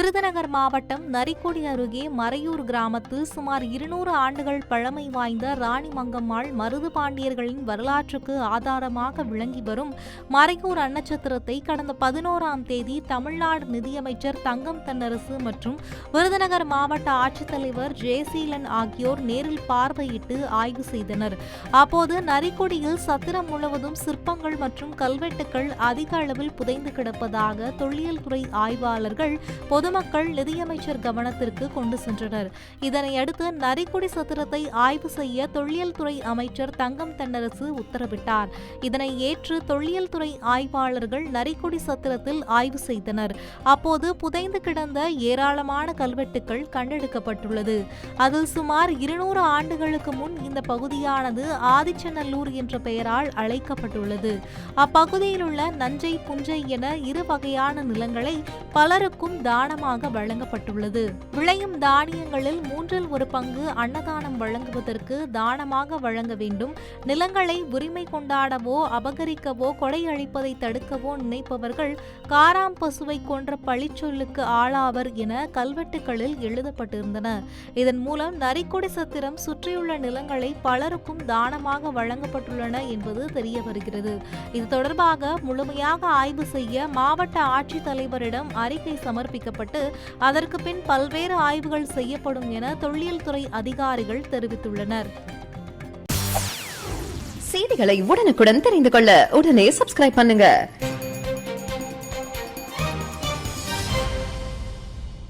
விருதுநகர் மாவட்டம் நரிக்கொடி அருகே மறையூர் கிராமத்தில் சுமார் 200 ஆண்டுகள் பழமை வாய்ந்த ராணிமங்கம்மாள் மருது பாண்டியர்களின் வரலாற்றுக்கு ஆதாரமாக விளங்கி வரும் மறையூர் அன்னச்சத்திரத்தை கடந்த 11ஆம் தேதி தமிழ்நாடு நிதியமைச்சர் தங்கம் தென்னரசு மற்றும் விருதுநகர் மாவட்ட ஆட்சித்தலைவர் ஜெயசீலன் ஆகியோர் நேரில் பார்வையிட்டு ஆய்வு செய்தனர். அப்போது நரிக்கொடியில் சத்திரம் முழுவதும் சிற்பங்கள் மற்றும் கல்வெட்டுக்கள் அதிக அளவில் புதைந்து கிடப்பதாக தொல்லியல் துறை ஆய்வாளர்கள் பொதுமக்கள் நிதியமைச்சர் கவனத்திற்கு கொண்டு சென்றனர். இதனையடுத்து நரிக்கொடி சத்திரத்தை ஆய்வு செய்ய தொல்லியல் துறை அமைச்சர் தங்கம் தென்னரசு உத்தரவிட்டார். இதனை ஏற்று தொல்லியல் துறை ஆய்வாளர்கள் நரிக்கொடி சத்திரத்தில் ஆய்வு செய்தனர். அப்போது புதைந்து கிடந்த ஏராளமான கல்வெட்டுக்கள் கண்டெடுக்கப்பட்டுள்ளது. அதில் சுமார் 200 ஆண்டுகளுக்கு முன் இந்த பகுதியானது ஆதிச்சநல்லூர் என்ற பெயரால் அழைக்கப்பட்டுள்ளது. அப்பகுதியில் உள்ள நஞ்சை புஞ்சை என 2 வகையான நிலங்களை பலருக்கும் தானமாக வழங்கப்பட்டுள்ளது. விளையும் தானியங்களில் 1/3 பங்கு அன்னதானம் வழங்குவதற்கு தானமாக வழங்க வேண்டும். நிலங்களை உரிமை கொண்டாடவோ அபகரிக்கவோ கொடையளிப்பதை தடுக்கவோ நினைப்பவர்கள் காராம் பசுவை கொன்ற பழிச்சொல்லுக்கு ஆளாவர் என கல்வெட்டுகளில் எழுதப்பட்டிருந்தன. இதன் மூலம் நரிக்கொடி சத்திரம் சுற்றியுள்ள நிலங்களை பலருக்கும் தானமாக வழங்கப்பட்டுள்ளன என்பது தெரிய வருகிறது. இது தொடர்பாக முழுமையாக ஆய்வு செய்ய மாவட்ட ஆட்சித்தலைவரிடம் அறிக்கை சமர்ப்பிக்கப்பட்டு அதற்கு பின் பல்வேறு ஆய்வுகள் செய்யப்படும் என தொல்லியல் துறை அதிகாரிகள் தெரிவித்துள்ளனர். செய்திகளை உடனுக்குடன் தெரிந்து கொள்ள உடனே சப்ஸ்கிரைப் பண்ணுங்க.